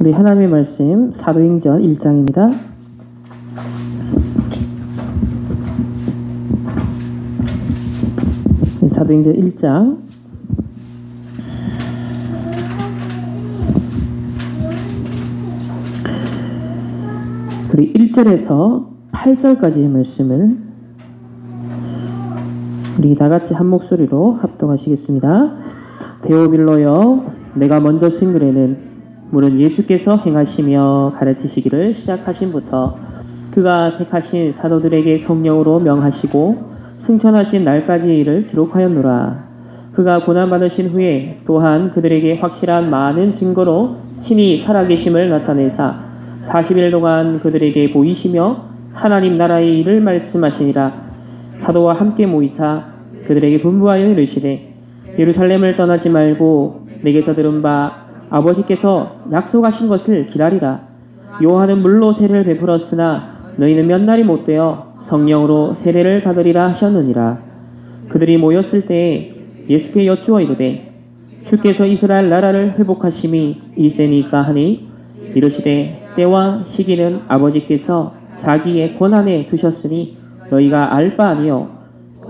우리 하나님의 말씀 사도행전 1장입니다. 사도행전 1장 우리 1절에서 8절까지의 말씀을 우리 다같이 한 목소리로 합독하시겠습니다. 데오빌로여, 내가 먼저 쓴 글에는 물은 예수께서 행하시며 가르치시기를 시작하신부터 그가 택하신 사도들에게 성령으로 명하시고 승천하신 날까지 일을 기록하였노라. 그가 고난받으신 후에 또한 그들에게 확실한 많은 증거로 친히 살아계심을 나타내사 40일 동안 그들에게 보이시며 하나님 나라의 일을 말씀하시니라. 사도와 함께 모이사 그들에게 분부하여 이르시되 예루살렘을 떠나지 말고 내게서 들은 바 아버지께서 약속하신 것을 기다리라. 요한은 물로 세례를 베풀었으나 너희는 몇 날이 못되어 성령으로 세례를 받으리라 하셨느니라. 그들이 모였을 때에 예수께 여쭈어 이르되 주께서 이스라엘 나라를 회복하심이 이때니까 하니 이르시되 때와 시기는 아버지께서 자기의 권한에 두셨으니 너희가 알 바 아니요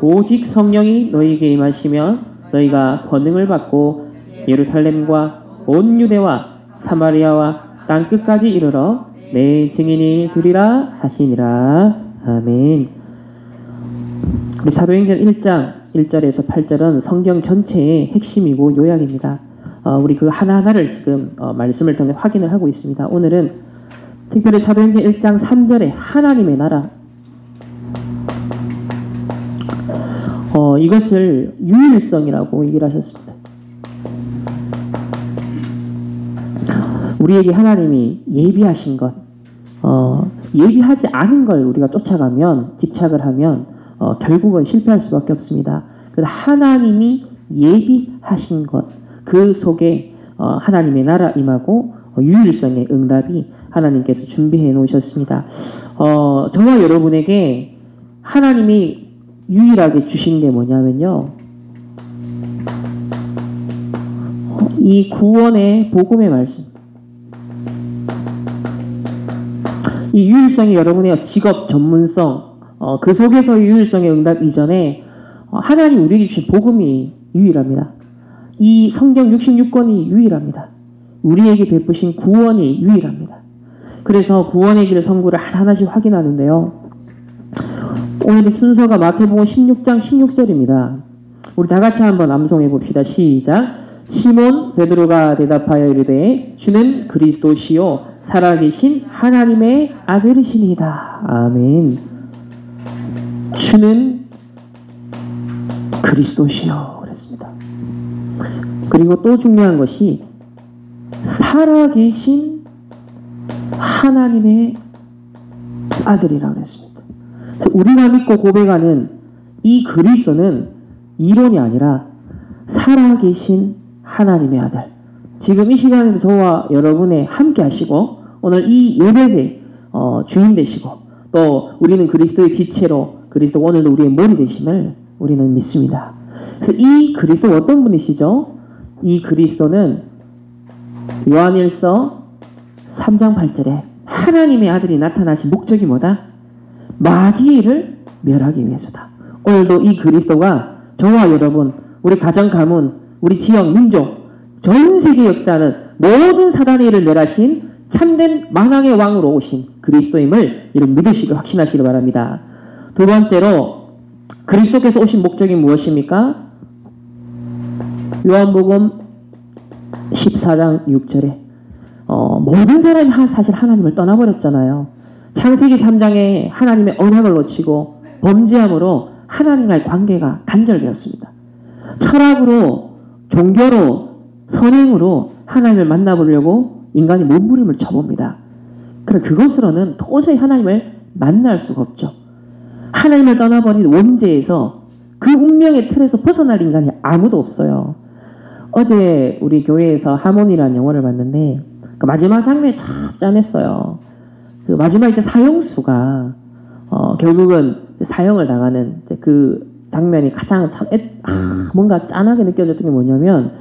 오직 성령이 너희에게 임하시면 너희가 권능을 받고 예루살렘과 온 유대와 사마리아와 땅끝까지 이르러 내 증인이 되리라 하시니라. 아멘. 우리 사도행전 1장 1절에서 8절은 성경 전체의 핵심이고 요약입니다. 우리 그 하나하나를 지금 말씀을 통해 확인을 하고 있습니다. 오늘은 특별히 사도행전 1장 3절에 하나님의 나라, 이것을 유일성이라고 얘기를 하셨습니다. 우리에게 하나님이 예비하신 것, 예비하지 않은 걸 우리가 쫓아가면, 집착을 하면 결국은 실패할 수밖에 없습니다. 그래서 하나님이 예비하신 것, 그 속에 하나님의 나라 임하고 유일성의 응답이 하나님께서 준비해 놓으셨습니다. 저와 여러분에게 하나님이 유일하게 주신 게 뭐냐면요, 이 구원의 복음의 말씀. 이 유일성이 여러분의 직업 전문성, 그 속에서의 유일성의 응답 이전에 하나님 우리에게 주신 복음이 유일합니다. 이 성경 66권이 유일합니다. 우리에게 베푸신 구원이 유일합니다. 그래서 구원의 길 선구를 하나하나씩 확인하는데요. 오늘의 순서가 마태복음 16장 16절입니다. 우리 다 같이 한번 암송해 봅시다. 시작. 시몬 베드로가 대답하여 이르되 주는 그리스도시요 살아계신 하나님의 아들이시니이다. 아멘. 주는 그리스도시요 그랬습니다. 그리고 또 중요한 것이 살아계신 하나님의 아들이라고 그랬습니다. 우리가 믿고 고백하는 이 그리스도는 이론이 아니라 살아계신 하나님의 아들. 지금 이 시간에도 저와 여러분의 함께 하시고 오늘 이 예배의 주인 되시고 또 우리는 그리스도의 지체로 그리스도 오늘도 우리의 머리 되심을 우리는 믿습니다. 그래서 이 그리스도 어떤 분이시죠? 이 그리스도는 요한일서 3장 8절에 하나님의 아들이 나타나신 목적이 뭐다? 마귀를 멸하기 위해서다. 오늘도 이 그리스도가 저와 여러분, 우리 가정 가문, 우리 지역 민족, 전 세계 역사는 모든 사단의 일을 멸하신 참된 만왕의 왕으로 오신 그리스도임을 여러분 믿으시고 확신하시기 바랍니다. 두 번째로 그리스도께서 오신 목적이 무엇입니까? 요한복음 14장 6절에 모든 사람이 사실 하나님을 떠나버렸잖아요. 창세기 3장에 하나님의 언약을 놓치고 범죄함으로 하나님과의 관계가 단절되었습니다. 철학으로, 종교로, 선행으로 하나님을 만나보려고 인간이 몸부림을 쳐봅니다. 그래 그것으로는 도저히 하나님을 만날 수가 없죠. 하나님을 떠나버린 원죄에서 그 운명의 틀에서 벗어날 인간이 아무도 없어요. 어제 우리 교회에서 하모니라는 영화를 봤는데 그 마지막 장면이 참 짠했어요. 그 마지막 이제 사형수가 결국은 사형을 당하는 그 장면이 가장 참 뭔가 짠하게 느껴졌던 게 뭐냐면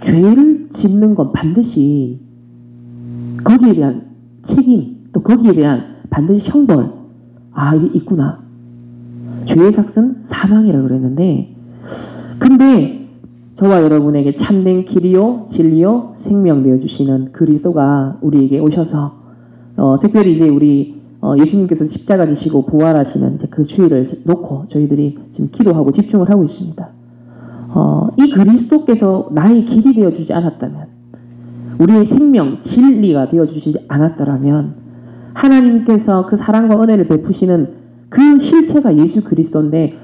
죄를 짚는 건 반드시 거기에 대한 책임, 또 거기에 대한 반드시 형벌, 이게 있구나. 죄의 삭은 사망이라고 그랬는데, 근데 저와 여러분에게 참된 길이요 진리요 생명 되어주시는 그리스도가 우리에게 오셔서 특별히 이제 우리 예수님께서 십자가 지시고 부활하시는 이제 그 주의를 놓고 저희들이 지금 기도하고 집중을 하고 있습니다. 이 그리스도께서 나의 길이 되어주지 않았다면, 우리의 생명, 진리가 되어주시지 않았더라면, 하나님께서 그 사랑과 은혜를 베푸시는 그 실체가 예수 그리스도인데,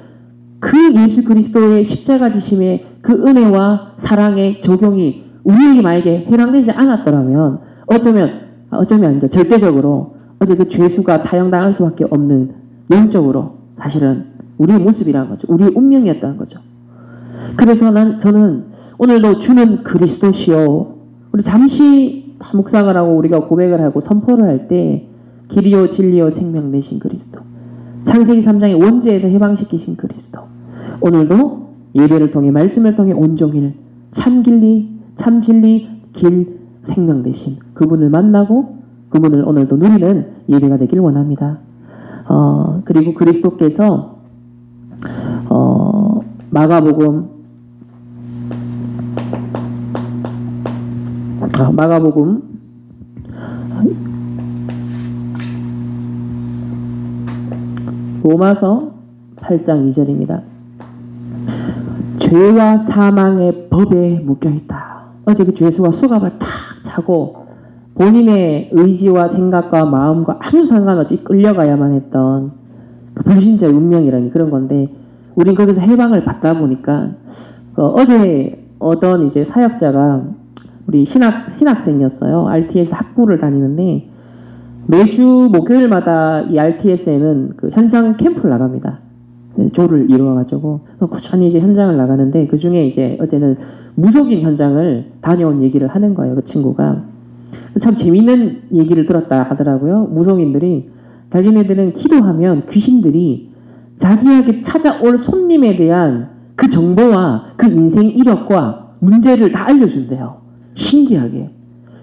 그 예수 그리스도의 십자가 지심의 그 은혜와 사랑의 적용이 우리에게 만약에 해당되지 않았더라면, 어쩌면 아니죠. 절대적으로 어제 그 죄수가 사형당할 수밖에 없는, 영적으로 사실은 우리의 모습이라는 거죠. 우리의 운명이었다는 거죠. 그래서 저는 오늘도 주는 그리스도시요, 우리 잠시 묵상을 하고 우리가 고백을 하고 선포를 할 때 길이요 진리요 생명 되신 그리스도, 창세기 3장의 원죄에서 해방시키신 그리스도, 오늘도 예배를 통해 말씀을 통해 온종일 참진리 길 생명 되신 그분을 만나고 그분을 오늘도 누리는 예배가 되길 원합니다. 그리고 그리스도께서 마가복음 8장 2절입니다. 죄와 사망의 법에 묶여있다. 어제 그 죄수가 수갑을 탁 차고 본인의 의지와 생각과 마음과 아무 상관없이 끌려가야만 했던 그 불신자의 운명이라는 그런 건데, 우린 거기서 해방을 받다 보니까 어제 어떤 이제 사역자가 우리 신학생이었어요. RTS 학부를 다니는데 매주 목요일마다 이 RTS에는 그 현장 캠프를 나갑니다. 조를 이루어가지고 꾸준히 이제 현장을 나가는데, 그 중에 이제 어제는 무속인 현장을 다녀온 얘기를 하는 거예요. 그 친구가 참 재밌는 얘기를 들었다 하더라고요. 무속인들이 자기네들은 기도하면 귀신들이 자기에게 찾아올 손님에 대한 그 정보와 그 인생 이력과 문제를 다 알려준대요. 신기하게.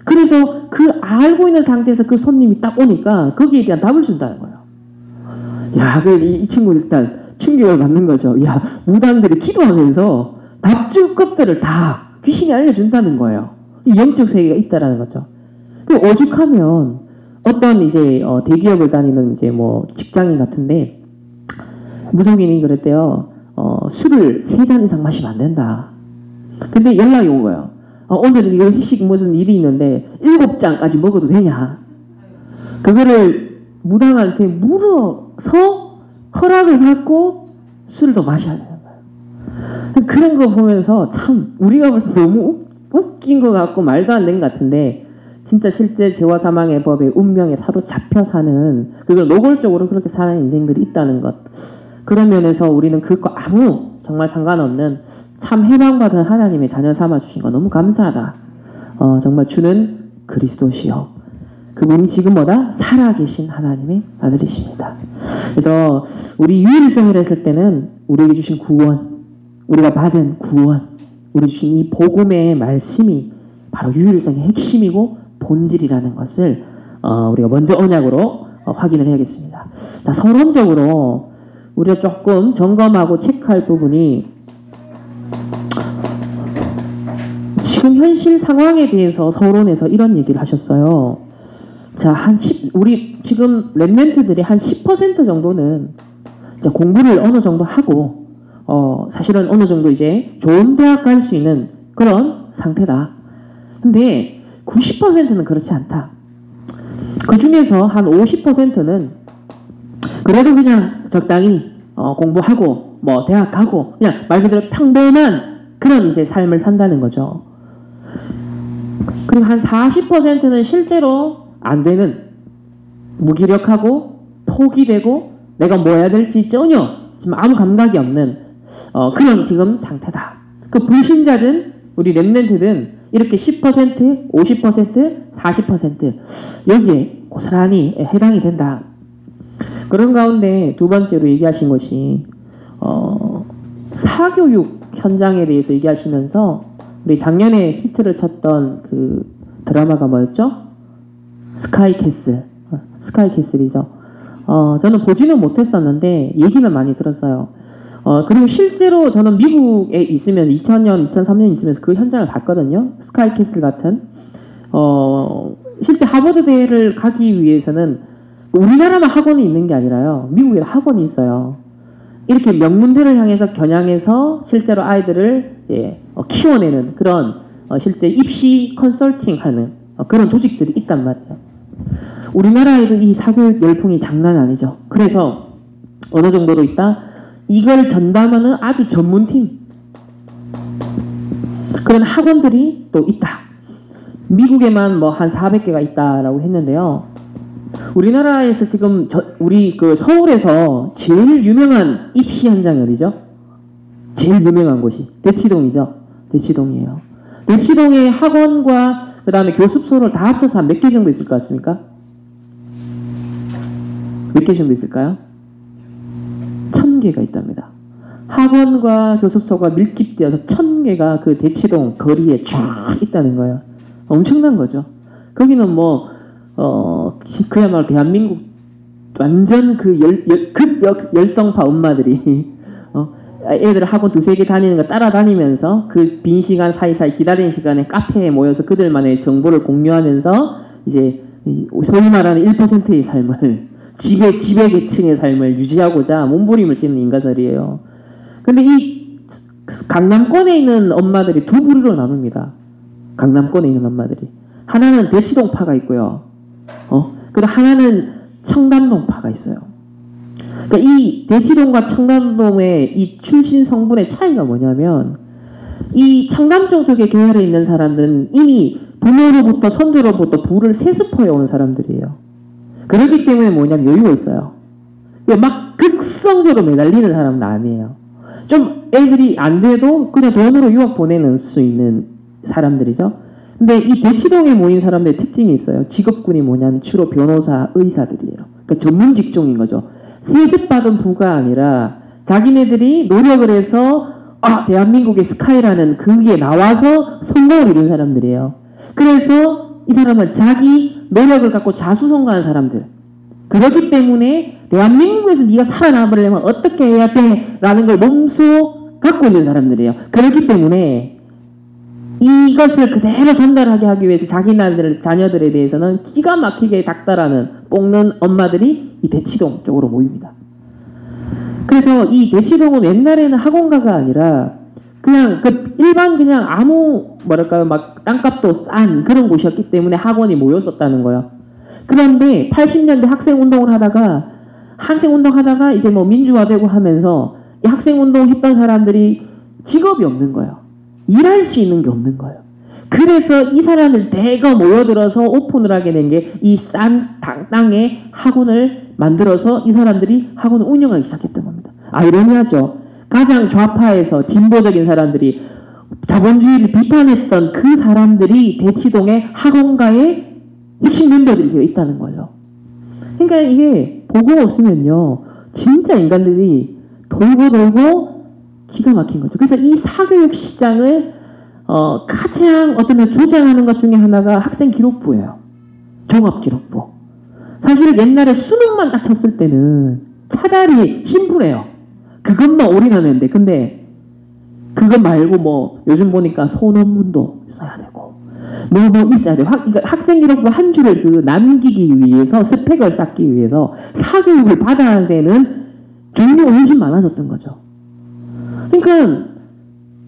그래서 그 알고 있는 상태에서 그 손님이 딱 오니까 거기에 대한 답을 준다는 거예요. 야, 이 친구 일단 충격을 받는 거죠. 야, 무당들이 기도하면서 답줄 것들을 다 귀신이 알려준다는 거예요. 이 영적 세계가 있다라는 거죠. 오죽하면 어떤 이제 대기업을 다니는 이제 뭐 직장인 같은데 무속인이 그랬대요. 술을 3잔 이상 마시면 안 된다. 근데 연락이 온 거예요. 오늘은 이거 회식 무슨 일이 있는데 7잔까지 먹어도 되냐. 그거를 무당한테 물어서 허락을 받고 술을 더 마셔야 되는 거예요. 그런 거 보면서 참 우리가 벌써 너무 웃긴 것 같고 말도 안 되는 것 같은데, 진짜 실제 죄와 사망의 법에 운명에 사로잡혀 사는, 그걸 노골적으로 그렇게 사는 인생들이 있다는 것, 그런 면에서 우리는 그거 아무 정말 상관없는 참 해방받은 하나님의 자녀 삼아주신 거 너무 감사하다. 정말 주는 그리스도시요, 그분이 지금 살아계신 하나님의 아들이십니다. 그래서 우리 유일성을 했을 때는 우리에게 주신 구원, 우리가 받은 구원, 우리 주신 이 복음의 말씀이 바로 유일성의 핵심이고 본질이라는 것을 우리가 먼저 언약으로 확인을 해야겠습니다. 자, 서론적으로 우리가 조금 점검하고 체크할 부분이, 지금 현실 상황에 대해서 서론에서 이런 얘기를 하셨어요. 자, 우리 지금 랩멘트들이 한 10% 정도는 공부를 어느 정도 하고 사실은 어느 정도 이제 좋은 대학 갈 수 있는 그런 상태다. 근데 90%는 그렇지 않다. 그 중에서 한 50%는 그래도 그냥 적당히 공부하고 뭐 대학 가고 그냥 말 그대로 평범한 그런 이제 삶을 산다는 거죠. 그리고 한 40%는 실제로 안 되는, 무기력하고 포기되고 내가 뭐 해야 될지 전혀 지금 아무 감각이 없는 그런 지금 상태다. 그 불신자든 우리 랩멘트든 이렇게 10%, 50%, 40% 여기에 고스란히 해당이 된다. 그런 가운데 두 번째로 얘기하신 것이 사교육 현장에 대해서 얘기하시면서 우리 작년에 히트를 쳤던 그 드라마가 뭐였죠? 스카이캐슬. 스카이캐슬이죠. 저는 보지는 못했었는데 얘기는 많이 들었어요. 그리고 실제로 저는 미국에 있으면 2000년, 2003년 있으면서 그 현장을 봤거든요. 스카이캐슬 같은. 실제 하버드 대를 가기 위해서는 우리나라만 학원이 있는 게 아니라요. 미국에 학원이 있어요. 이렇게 명문대를 향해서 겨냥해서 실제로 아이들을 키워내는 그런 실제 입시 컨설팅하는 그런 조직들이 있단 말이에요. 우리나라에도 이 사교육 열풍이 장난 아니죠. 그래서 어느 정도로 있다. 이걸 전담하는 아주 전문팀 그런 학원들이 또 있다. 미국에만 뭐 한 400개가 있다라고 했는데요. 우리나라에서 지금 우리 그 서울에서 제일 유명한 입시 현장이 어디죠? 제일 유명한 곳이 대치동이죠. 대치동이에요. 대치동의 학원과 그 다음에 교습소를 다 합쳐서 한 몇 개 정도 있을 것 같습니까? 몇 개 정도 있을까요? 1000개가 있답니다. 학원과 교습소가 밀집되어서 1000개가 그 대치동 거리에 쫙 있다는 거예요. 엄청난 거죠. 거기는 뭐 그야말로 대한민국 완전 그 열성파 엄마들이 애들 학원 2-3개 다니는 거 따라다니면서 그 빈 시간 사이사이 기다리는 시간에 카페에 모여서 그들만의 정보를 공유하면서 이제 소위 말하는 1%의 삶을 지배계층의 삶을 유지하고자 몸부림을 치는 인간들이에요. 근데 이 강남권에 있는 엄마들이 두 부류로 나눕니다. 강남권에 있는 엄마들이. 하나는 대치동파가 있고요. 그리고 하나는 청담동파가 있어요. 그러니까 이 대치동과 청담동의 이 출신 성분의 차이가 뭐냐면 이 청담동 쪽에 계열에 있는 사람들은 이미 부모로부터 선조로부터 부를 세습해 온 사람들이에요. 그렇기 때문에 뭐냐면 여유가 있어요. 막 극성적으로 매달리는 사람은 아니에요. 좀 애들이 안 돼도 그냥 돈으로 유학 보내는 수 있는 사람들이죠. 근데 이 대치동에 모인 사람들의 특징이 있어요. 직업군이 뭐냐면 주로 변호사, 의사들이에요. 그러니까 전문 직종인 거죠. 세습받은 부가 아니라 자기네들이 노력을 해서 대한민국의 스카이라는 그게 나와서 성공을 이룬 사람들이에요. 그래서 이 사람은 자기 노력을 갖고 자수성가한 사람들. 그렇기 때문에 대한민국에서 네가 살아남으려면 어떻게 해야 돼? 라는 걸 몸소 갖고 있는 사람들이에요. 그렇기 때문에 이것을 그대로 전달하게 하기 위해서 자녀들에 대해서는 기가 막히게 닥달하는 볶는 엄마들이 이 대치동 쪽으로 모입니다. 그래서 이 대치동은 옛날에는 학원가가 아니라 그냥 일반 그냥 아무 뭐랄까요 막 땅값도 싼 그런 곳이었기 때문에 학원이 모였었다는 거예요. 그런데 80년대 학생운동을 하다가 이제 뭐 민주화되고 하면서 이 학생운동 했던 사람들이 직업이 없는 거예요. 일할 수 있는 게 없는 거예요. 그래서 이 사람들 대거 모여들어서 오픈을 하게 된 게 이 싼 땅에 학원을 만들어서 이 사람들이 학원을 운영하기 시작했던 겁니다. 아이러니하죠. 가장 좌파에서 진보적인 사람들이 자본주의를 비판했던 그 사람들이 대치동의 학원가의 핵심 멤버들이 되어 있다는 거죠. 그러니까 이게 보고 없으면요. 진짜 인간들이 돌고 기가 막힌 거죠. 그래서 이 사교육 시장을 가장 어떤 조장하는 것 중에 하나가 학생 기록부예요. 종합 기록부. 사실 옛날에 수능만 딱 쳤을 때는 차라리 심플해요. 그것만 올인하는데 근데 그거 말고 뭐 요즘 보니까 소논문도 써야 되고 뭐 있어야 돼요. 그러니까 학생 기록부 한 줄을 그 남기기 위해서 스펙을 쌓기 위해서 사교육을 받아야 되는 종류가 훨씬 많아졌던 거죠. 그러니까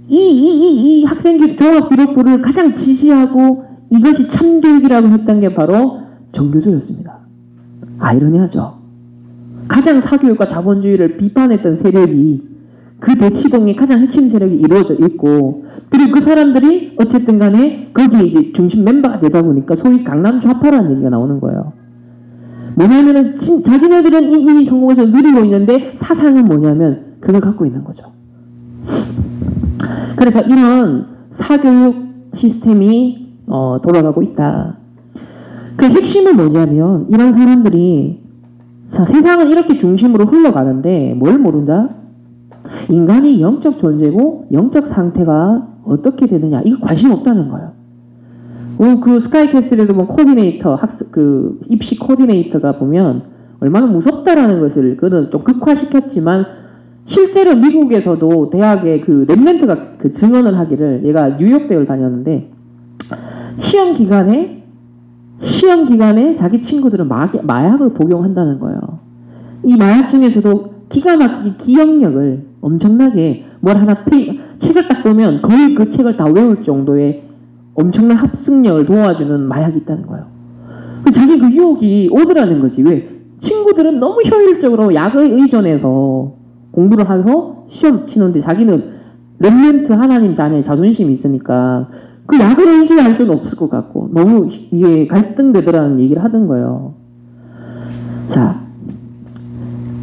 이 학생 종합 기록부를 가장 지시하고 이것이 참교육이라고 했던 게 바로 정교조였습니다. 아이러니하죠. 가장 사교육과 자본주의를 비판했던 세력이 그 대치동에 가장 핵심 세력이 이루어져 있고 그리고 그 사람들이 어쨌든 간에 거기에 이제 중심 멤버가 되다 보니까 소위 강남 좌파라는 얘기가 나오는 거예요. 뭐냐면은 자기네들은 이미 성공해서 누리고 있는데 사상은 뭐냐면 그걸 갖고 있는 거죠. 그래서 이런 사교육 시스템이 돌아가고 있다. 그 핵심은 뭐냐면 이런 사람들이 자, 세상은 이렇게 중심으로 흘러가는데 뭘 모른다? 인간이 영적 존재고 영적 상태가 어떻게 되느냐 이거 관심 없다는 거예요. 그 스카이캐슬에도 보면 코디네이터 그 입시 코디네이터가 보면 얼마나 무섭다라는 것을 그는 좀 극화시켰지만 실제로 미국에서도 대학에 그 랩런트가 그 증언을 하기를 얘가 뉴욕 대학을 다녔는데 시험 기간에 자기 친구들은 마약을 복용한다는 거예요. 이 마약 중에서도 기가 막히게 기억력을 엄청나게 뭘 하나 책을 딱 보면 거의 그 책을 다 외울 정도의 엄청난 합승력을 도와주는 마약이 있다는 거예요. 자기 그 유혹이 오더라는 거지. 왜? 친구들은 너무 효율적으로 약을 의존해서 공부를 해서 시험 치는데 자기는 렘넌트 하나님 자녀의 자존심이 있으니까 그 약을 의지할 수는 없을 것 같고 너무 이게 갈등되더라는 얘기를 하던 거예요. 자,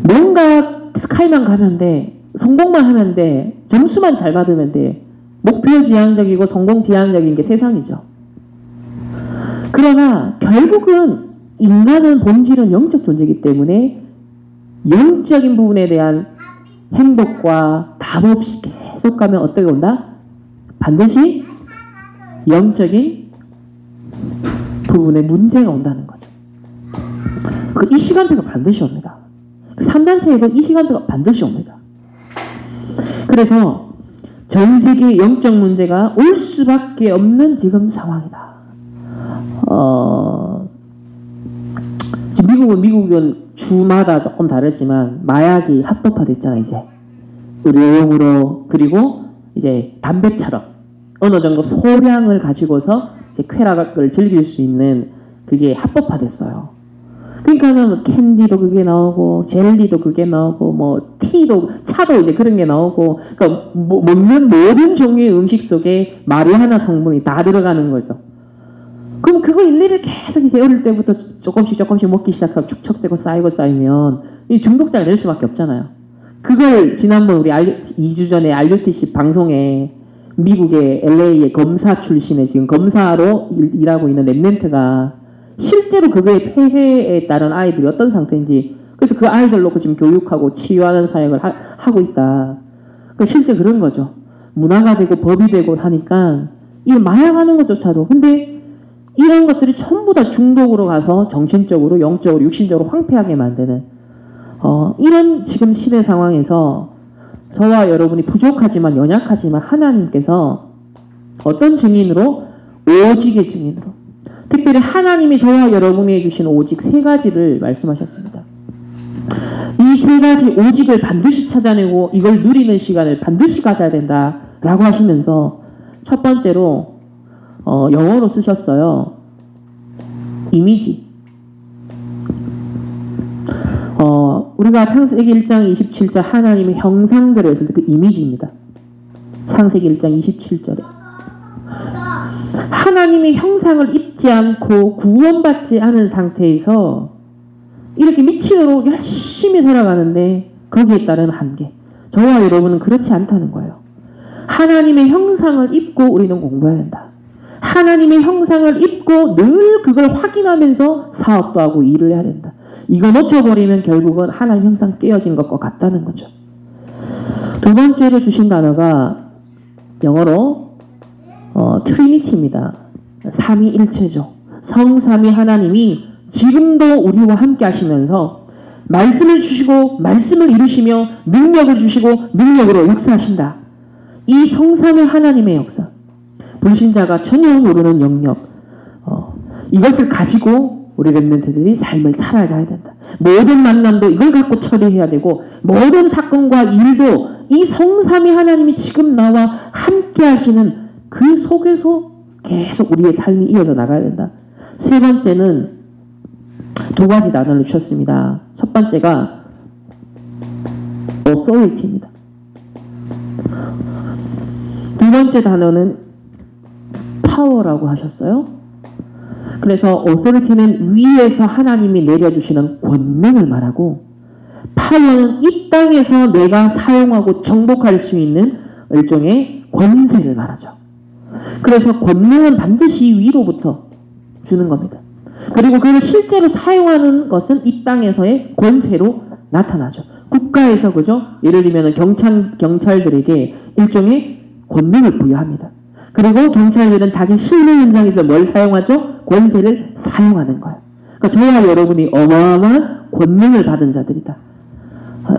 뭔가 스카이만 가면 돼. 성공만 하면 돼. 점수만 잘 받으면 돼. 목표 지향적이고 성공 지향적인 게 세상이죠. 그러나 결국은 인간은 본질은 영적 존재이기 때문에 영적인 부분에 대한 행복과 답 없이 계속 가면 어떻게 온다? 반드시 영적인 부분에 문제가 온다는 거죠. 이 시간표가 반드시 옵니다. 3단체에도 이 시간표가 반드시 옵니다. 그래서 전 세계의 영적 문제가 올 수밖에 없는 지금 상황이다. 지금 미국은 주마다 조금 다르지만 마약이 합법화됐잖아 이제 의료용으로. 그리고 이제 담배처럼 어느 정도 소량을 가지고서 이제 쾌락을 즐길 수 있는 그게 합법화됐어요. 그러니까는 캔디도 그게 나오고 젤리도 그게 나오고 뭐 티도 차도 이제 그런 게 나오고 그러니까 먹는 모든 종류의 음식 속에 마리화나 성분이 다 들어가는 거죠. 그럼 그거 일일이 계속 이제 어릴 때부터 조금씩 먹기 시작하고 축적되고 쌓이면 이 중독자가 될 수밖에 없잖아요. 그걸 지난번 우리 2주 전에 RUTC 방송에 미국의 LA의 검사 출신의 지금 검사로 일하고 있는 랩런트가 실제로 그거의 폐해에 따른 아이들이 어떤 상태인지 그래서 그 아이들 놓고 지금 교육하고 치유하는 사역을 하고 있다. 그러니까 실제 그런 거죠. 문화가 되고 법이 되고 하니까 이 마약하는 것조차도 근데 이런 것들이 전부 다 중독으로 가서 정신적으로 영적으로 육신적으로 황폐하게 만드는 이런 지금 시대 상황에서 저와 여러분이 부족하지만 연약하지만 하나님께서 어떤 증인으로 오직의 증인으로 특별히 하나님이 저와 여러분이 해주신 오직 3가지를 말씀하셨습니다. 이 3가지 오직을 반드시 찾아내고 이걸 누리는 시간을 반드시 가져야 된다라고 하시면서 첫 번째로 영어로 쓰셨어요. 이미지. 우리가 창세기 1장 27절 하나님의 형상대로 했을 때 그 이미지입니다. 창세기 1장 27절에 하나님의 형상을 입지 않고 구원받지 않은 상태에서 이렇게 미친으로 열심히 살아가는데 거기에 따른 한계. 저와 여러분은 그렇지 않다는 거예요. 하나님의 형상을 입고 우리는 공부해야 된다. 하나님의 형상을 입고 늘 그걸 확인하면서 사업도 하고 일을 해야 된다. 이거 놓쳐버리면 결국은 하나님 형상 깨어진 것과 같다는 거죠. 두 번째로 주신 단어가 영어로 트리니티입니다. 삼위일체죠. 성삼위 하나님이 지금도 우리와 함께 하시면서 말씀을 주시고 말씀을 이루시며 능력을 주시고 능력으로 역사하신다. 이 성삼위 하나님의 역사, 불신자가 전혀 모르는 영역, 이것을 가지고 우리 렘넌트들이 삶을 살아가야 된다. 모든 만남도 이걸 갖고 처리해야 되고 모든 사건과 일도 이 성삼위 하나님이 지금 나와 함께 하시는 그 속에서 계속 우리의 삶이 이어져 나가야 된다. 세 번째는 2가지 단어를 주셨습니다. 첫 번째가 authority입니다. 두 번째 단어는 power라고 하셨어요. 그래서 authority는 위에서 하나님이 내려주시는 권능을 말하고 power는 이 땅에서 내가 사용하고 정복할 수 있는 일종의 권세를 말하죠. 그래서 권능은 반드시 위로부터 주는 겁니다. 그리고 그걸 실제로 사용하는 것은 이 땅에서의 권세로 나타나죠. 국가에서 그죠? 예를 들면 경찰들에게 일종의 권능을 부여합니다. 그리고 경찰들은 자기 실무 현장에서 뭘 사용하죠? 권세를 사용하는 거예요. 그러니까 저와 여러분이 어마어마한 권능을 받은 자들이다.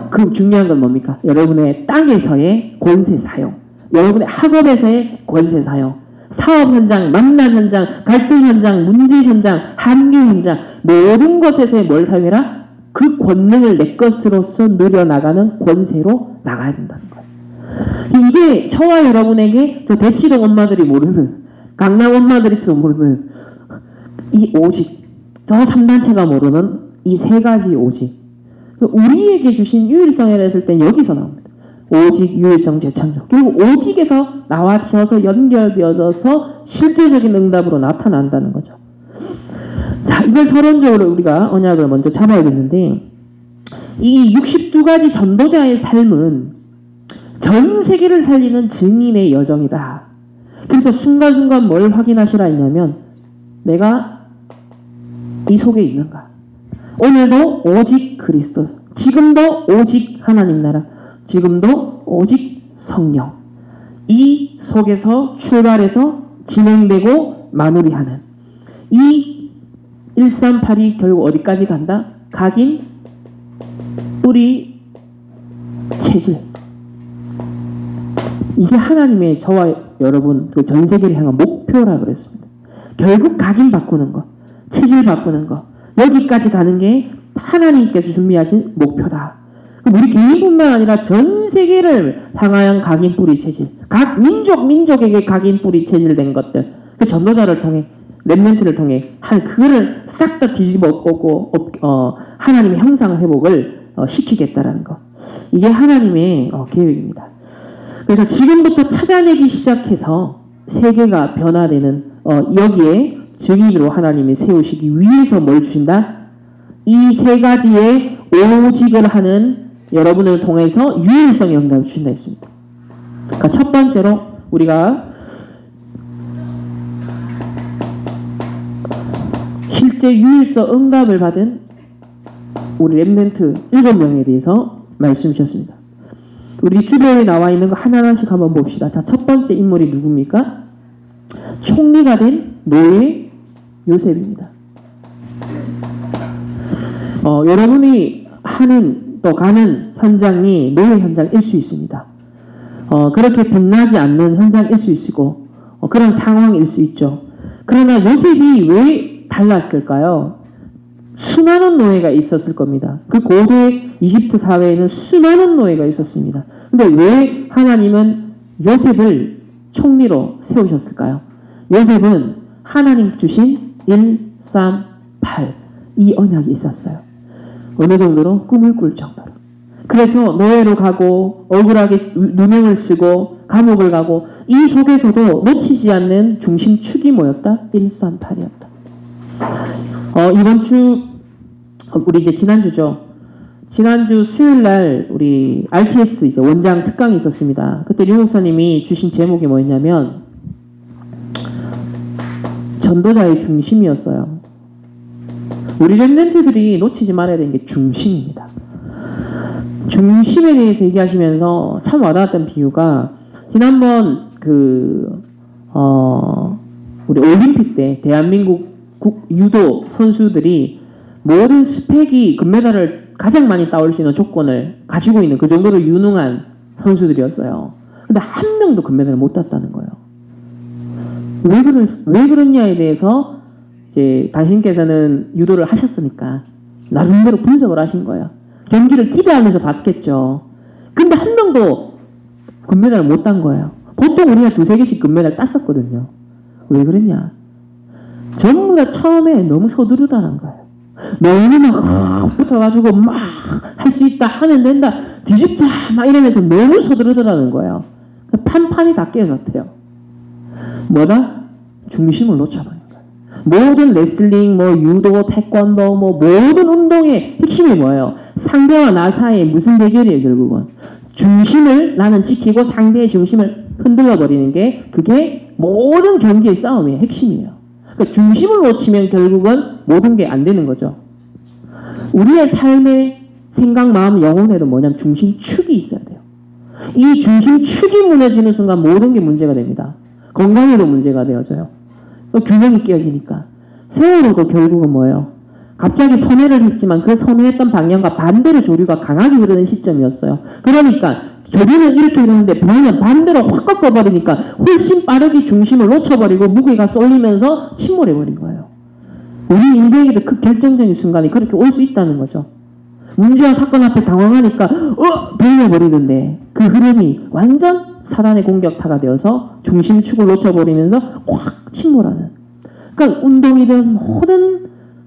그 중요한 건 뭡니까? 여러분의 땅에서의 권세 사용, 여러분의 학업에서의 권세 사용, 사업 현장, 만남 현장, 갈등 현장, 문제 현장, 한계 현장, 모든 것에서의 뭘 사용해라? 그 권능을 내 것으로서 누려나가는 권세로 나가야 된다는 거예요. 이게 저와 여러분에게 저 대치동 엄마들이 모르는, 강남 엄마들이 모르는 이 오직, 저 3단체가 모르는 이 세 가지 오직, 우리에게 주신 유일성이라 했을 땐 여기서 나옵니다. 오직, 유일성, 재창조. 결국 오직에서 나와져서 연결되어져서 실제적인 응답으로 나타난다는 거죠. 자, 이걸 서론적으로 우리가 언약을 먼저 잡아야겠는데, 이 62가지 전도자의 삶은 전 세계를 살리는 증인의 여정이다. 그래서 순간순간 뭘 확인하시라 했냐면, 내가 이 속에 있는가? 오늘도 오직 그리스도, 지금도 오직 하나님 나라, 지금도 오직 성령, 이 속에서 출발해서 진행되고 마무리하는 이 138이 결국 어디까지 간다? 각인, 뿌리, 체질. 이게 하나님의 저와 여러분 그 전 세계를 향한 목표라 그랬습니다. 결국 각인 바꾸는 거, 체질 바꾸는 거, 여기까지 가는 게 하나님께서 준비하신 목표다. 우리 개인뿐만 아니라 전 세계를 향한 각인 뿌리 체질, 각 민족에게 각인 뿌리 체질된 것들, 그 전도자를 통해, 렘넌트를 통해 그거를 싹 다 뒤집어 엎고 하나님의 형상 회복을 시키겠다라는 거. 이게 하나님의 계획입니다. 그래서 지금부터 찾아내기 시작해서 세계가 변화되는 여기에 증인으로 하나님이 세우시기 위해서 뭘 주신다? 이 세 가지의 오직을 하는 여러분을 통해서 유일성의 응답을 주신다 했습니다. 그러니까 첫 번째로 우리가 실제 유일성 응답을 받은 우리 렘넌트 7명에 대해서 말씀 주셨습니다. 우리 주변에 나와 있는 거 하나하나씩 한번 봅시다. 자, 첫 번째 인물이 누굽니까? 총리가 된 노예 요셉입니다. 여러분이 하는 또 가는 현장이 노예 현장일 수 있습니다. 그렇게 빛나지 않는 현장일 수 있고 그런 상황일 수 있죠. 그러나 요셉이 왜 달랐을까요? 수많은 노예가 있었을 겁니다. 그 고대 이집트 사회에는 수많은 노예가 있었습니다. 근데 왜 하나님은 요셉을 총리로 세우셨을까요? 요셉은 하나님 주신 138 이 언약이 있었어요. 어느 정도로? 꿈을 꿀 정도로. 그래서 노예로 가고 억울하게 누명을 쓰고 감옥을 가고 이 속에서도 놓치지 않는 중심축이 뭐였다? 138이었다. 이번 주 우리 이제 지난주 수요일 날 우리 RTS 이제 원장 특강이 있었습니다. 그때 류 목사님이 주신 제목이 뭐였냐면 전도자의 중심이었어요. 우리 렘넌트들이 놓치지 말아야 되는 게 중심입니다. 중심에 대해서 얘기하시면서 참 와닿았던 비유가 지난번 우리 올림픽 때 대한민국 유도 선수들이 모든 스펙이 금메달을 가장 많이 따올 수 있는 조건을 가지고 있는 그 정도로 유능한 선수들이었어요. 근데 한 명도 금메달을 못 땄다는 거예요. 왜 그러냐에 대해서 이제 당신께서는 유도를 하셨으니까 나름대로 분석을 하신 거예요. 경기를 기대하면서 봤겠죠. 근데 한 명도 금메달을 못 딴 거예요. 보통 우리가 2-3개씩 금메달 땄었거든요. 왜 그랬냐? 전부 다 처음에 너무 서두르다는 거예요. 너무 막 붙어가지고 막 할 수 있다, 하면 된다, 뒤집자 막 이러면서 너무 서두르더라는 거예요. 판판이 다 깨졌대요. 뭐다? 중심을 놓쳐버린 거예요. 모든 레슬링, 유도, 태권도, 모든 운동의 핵심이 뭐예요? 상대와 나 사이에 무슨 대결이에요, 결국은. 중심을 나는 지키고 상대의 중심을 흔들어 버리는 게 그게 모든 경기의 싸움의 핵심이에요. 그러니까 중심을 놓치면 결국은 모든 게 안 되는 거죠. 우리의 삶의 생각, 마음, 영혼에도 뭐냐면 중심축이 있어야 돼요. 이 중심축이 무너지는 순간 모든 게 문제가 됩니다. 건강에도 문제가 되어져요. 균형이 깨어지니까. 세월호도 결국은 뭐예요? 갑자기 선회를 했지만 그 선회했던 방향과 반대로 조류가 강하게 흐르는 시점이었어요. 그러니까 조류는 이렇게 흐르는데 부하는 반대로 확 꺾어버리니까 훨씬 빠르게 중심을 놓쳐버리고 무게가 쏠리면서 침몰해버린 거예요. 우리 인생에도 그 결정적인 순간이 그렇게 올 수 있다는 거죠. 문제와 사건 앞에 당황하니까 돌려버리는데 그 흐름이 완전 사단의 공격타가 되어서 중심축을 놓쳐버리면서 확 침몰하는. 그러니까 운동이든 모든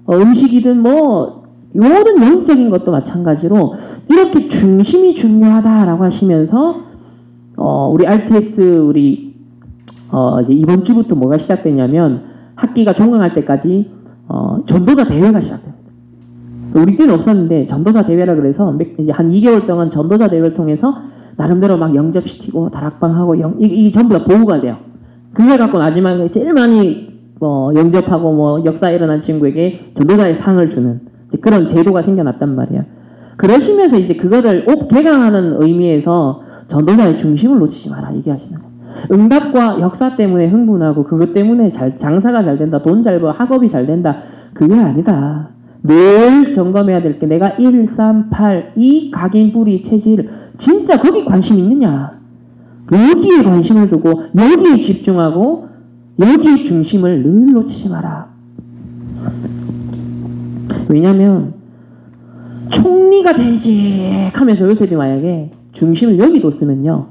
음식이든 뭐 모든 영적인 것도 마찬가지로 이렇게 중심이 중요하다라고 하시면서 우리 RTS 이제 이번 주부터 뭐가 시작됐냐면 학기가 종강할 때까지 전도자 대회가 시작됩니다. 우리 때는 없었는데 전도자 대회라 그래서 이제 한 2개월 동안 전도자 대회를 통해서 나름대로 막 영접시키고 다락방하고 이 전부 다 보호가 돼요. 그걸 갖고 마지막에 제일 많이 영접하고 역사에 일어난 친구에게 전도자의 상을 주는 그런 제도가 생겨났단 말이에요. 그러시면서 이제 그거를 개강하는 의미에서 전도자의 중심을 놓치지 마라 얘기하시는 거예요. 응답과 역사 때문에 흥분하고 그것 때문에 장사가 잘 된다, 돈 잘 벌어, 학업이 잘 된다. 그게 아니다. 늘 점검해야 될 게 내가 1, 3, 8, 이 각인, 뿌리, 체질 진짜 거기 관심 있느냐. 여기에 관심을 두고 여기에 집중하고 여기에 중심을 늘 놓치지 마라. 왜냐면 총리가 되지 하면서 요셉이 만약에 중심을 여기 뒀으면요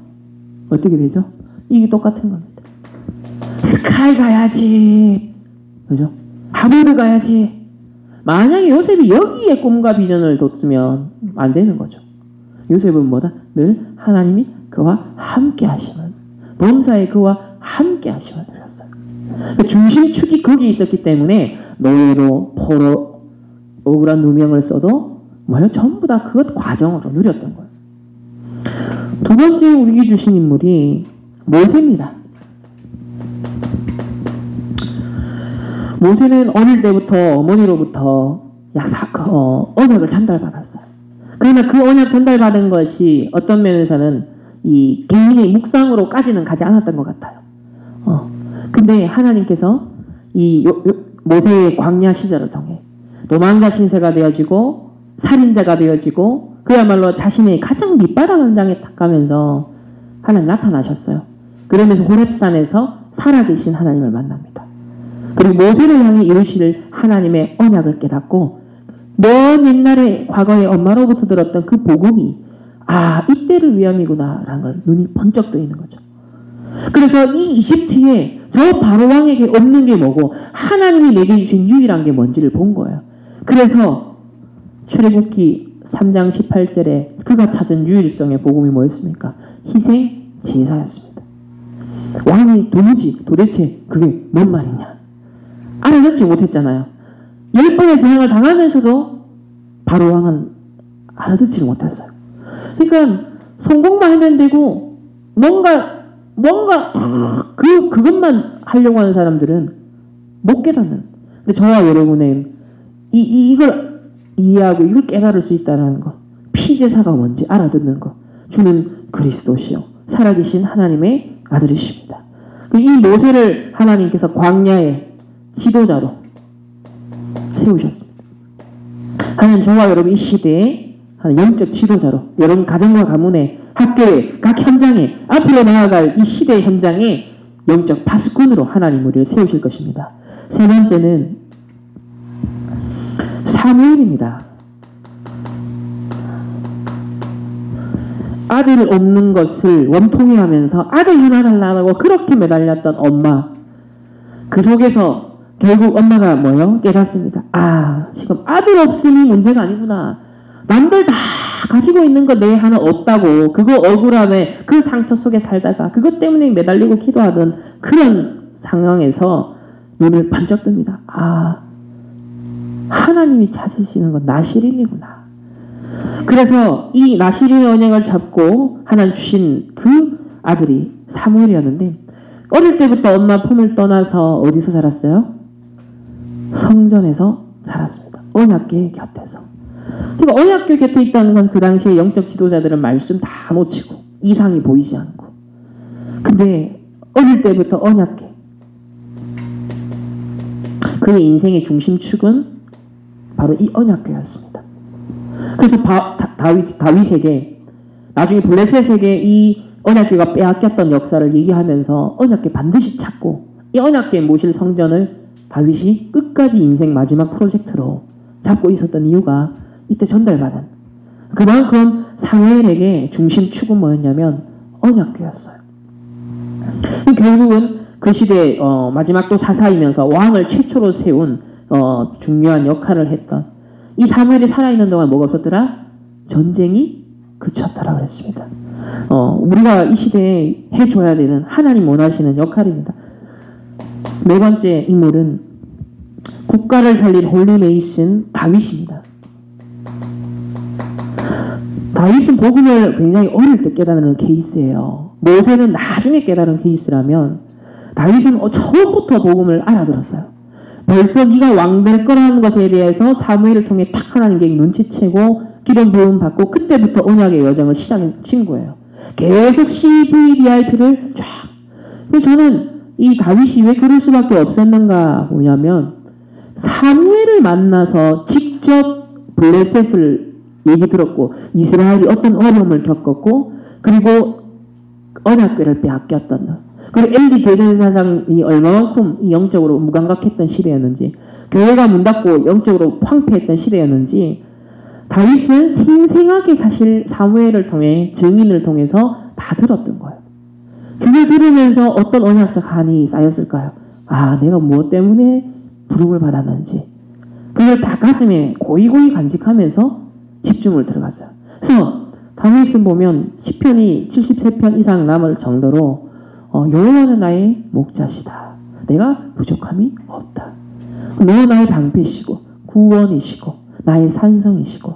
어떻게 되죠? 이게 똑같은 겁니다. 스카이 가야지, 그죠? 하버드 가야지. 만약에 요셉이 여기에 꿈과 비전을 뒀으면 안 되는 거죠. 요셉은 뭐다? 늘 하나님이 그와 함께 하시는, 범사에 그와 함께 하시는 거였어요. 중심축이 거기 있었기 때문에 노예로, 포로, 억울한 누명을 써도 뭐예요? 전부 다 그것 과정으로 누렸던 거예요. 두 번째 우리에게 주신 인물이 모세입니다. 모세는 어릴 때부터 어머니로부터 언약을 전달받았어요. 그러나 그 언약 전달받은 것이 어떤 면에서는 이 개인의 묵상으로까지는 가지 않았던 것 같아요. 근데 하나님께서 이 모세의 광야 시절을 통해 도망가 신세가 되어지고 살인자가 되어지고 그야말로 자신의 가장 밑바닥 현장에 딱 가면서 하나님 나타나셨어요. 그러면서 호렙산에서 살아계신 하나님을 만납니다. 그리고 모세를 향해 이루실 하나님의 언약을 깨닫고 먼 옛날에 과거에 엄마로부터 들었던 그 복음이 이때를 위함이구나 라는 걸 눈이 번쩍 뜨이는 거죠. 그래서 이 이집트에 저 바로왕에게 없는 게 뭐고 하나님이 내게 주신 유일한 게 뭔지를 본 거예요. 그래서 출애굽기 3장 18절에 그가 찾은 유일성의 복음이 뭐였습니까? 희생 제사였습니다. 왕이 도대체 그게 뭔 말이냐? 알아듣지 못했잖아요. 10번의 재앙을 당하면서도 바로왕은 알아듣지를 못했어요. 그러니까 성공만 하면 되고 뭔가 그것만 하려고 하는 사람들은 못 깨닫는. 근데 저와 여러분은 이걸 이해하고 이걸 깨달을 수 있다는 거, 피제사가 뭔지 알아듣는 거, 주는 그리스도시요 살아계신 하나님의 아들이십니다. 이 모세를 하나님께서 광야의 지도자로 세우셨습니다. 하나님 저와 여러분 이 시대에 영적 지도자로 여러분 가정과 가문에 학교에 각 현장에 앞으로 나아갈 이 시대의 현장에 영적 파수꾼으로 하나님 우리를 세우실 것입니다. 세 번째는 사무엘입니다. 아들 없는 것을 원통해하면서 아들 하나 달라고 그렇게 매달렸던 엄마. 그 속에서 결국 엄마가 뭐요? 깨닫습니다. 지금 아들 없음이 문제가 아니구나. 남들 다 가지고 있는 거 내 하나 없다고 그거 억울함에 그 상처 속에 살다가 그것 때문에 매달리고 기도하던 그런 상황에서 눈을 번쩍 뜹니다. 하나님이 찾으시는 건 나시린이구나. 그래서 이 나시린의 언약을 잡고 하나님 주신 그 아들이 사무엘이었는데 어릴 때부터 엄마 품을 떠나서 어디서 자랐어요? 성전에서 자랐습니다. 언약궤 곁에서. 그러니까 언약궤 곁에 있다는 건 그 당시에 영적 지도자들은 말씀 다 놓치고 이상이 보이지 않고. 근데 어릴 때부터 언약궤. 그의 인생의 중심축은 바로 이 언약궤였습니다. 그래서 다윗에게 나중에 블레셋에게 이 언약궤가 빼앗겼던 역사를 얘기하면서 언약궤 반드시 찾고 이 언약궤 모실 성전을 다윗이 끝까지 인생 마지막 프로젝트로 잡고 있었던 이유가 이때 전달받은 그만큼 사무엘에게 중심축은 뭐였냐면 언약궤였어요. 결국은 그 시대에 마지막 또 사사이면서 왕을 최초로 세운 중요한 역할을 했던 이 사무엘이 살아있는 동안 뭐가 없었더라? 전쟁이 그쳤더라 그랬습니다. 우리가 이 시대에 해줘야 되는 하나님 원하시는 역할입니다. 네 번째 인물은 국가를 살린 홀리메이슨 다윗입니다. 다윗은 복음을 굉장히 어릴 때 깨닫는 케이스예요. 모세는 나중에 깨달은 케이스라면 다윗은 처음부터 복음을 알아들었어요. 벌써 네가 왕 될 거라는 것에 대해서 사무엘을 통해 탁 하나님께 눈치채고 기름 부음 받고 그때부터 언약의 여정을 시작한 거예요. 계속 CVDIP를 쫙. 저는 이 다윗이 왜 그럴 수밖에 없었는가 보냐면 사무엘을 만나서 직접 블레셋을 얘기 들었고 이스라엘이 어떤 어려움을 겪었고 그리고 언약궤를 빼앗겼던 그리고 엘리 대제사장이 얼마만큼 영적으로 무감각했던 시대였는지 교회가 문 닫고 영적으로 황폐했던 시대였는지 다윗은 생생하게 사실 사무엘을 통해 증인을 통해서 다 들었던 거예요. 그걸 들으면서 어떤 언약적 한이 쌓였을까요? 아, 내가 무엇 때문에 부름을 받았는지 그걸 다 가슴에 고이고이 간직하면서 집중을 들어갔어요. 그래서 다윗은 보면 시편이 73편 이상 남을 정도로 여호와는 나의 목자시다. 내가 부족함이 없다. 너는 나의 방패시고 구원이시고 나의 산성이시고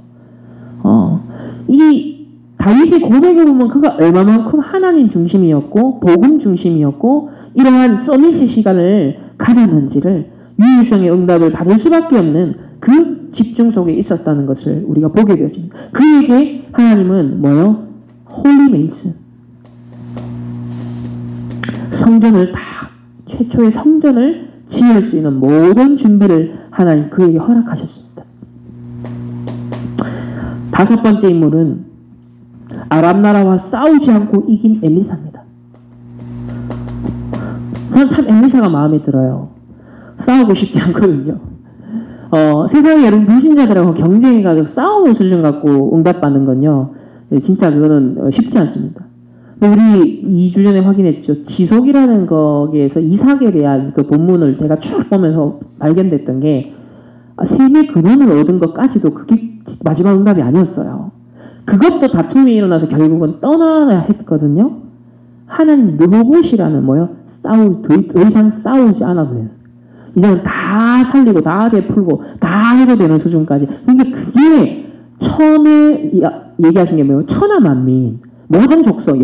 이 다윗의 고백을 보면 그가 얼마만큼 하나님 중심이었고 복음 중심이었고 이러한 서밋의 시간을 가졌는지를 유일성의 응답을 받을 수밖에 없는 그 집중 속에 있었다는 것을 우리가 보게 되었습니다. 그에게 하나님은 뭐요? 홀리메이슨 성전을 다 최초의 성전을 지을 수 있는 모든 준비를 하나님 그에게 허락하셨습니다. 다섯 번째 인물은 아람 나라와 싸우지 않고 이긴 엘리사입니다. 저는 참 엘리사가 마음에 들어요. 싸우고 싶지 않거든요. 세상에 여러분 불신자들하고 경쟁해가지고 싸우는 수준 갖고 응답받는 건요. 진짜 그거는 쉽지 않습니다. 우리 2주 전에 확인했죠. 지속이라는 거기에서 이삭에 대한 그 본문을 제가 쭉 보면서 발견됐던 게 셈의 근원을 얻은 것까지도 그게 마지막 응답이 아니었어요. 그것도 다툼이 일어나서 결국은 떠나야 했거든요. 하나님 르호봇이라는 더 이상 싸우지 않아도 되는 이제는 다 살리고 다 베풀고 다 해도 되는 수준까지. 그러니까 그게 처음에 얘기하신 게 뭐예요? 천하만민 모든 족속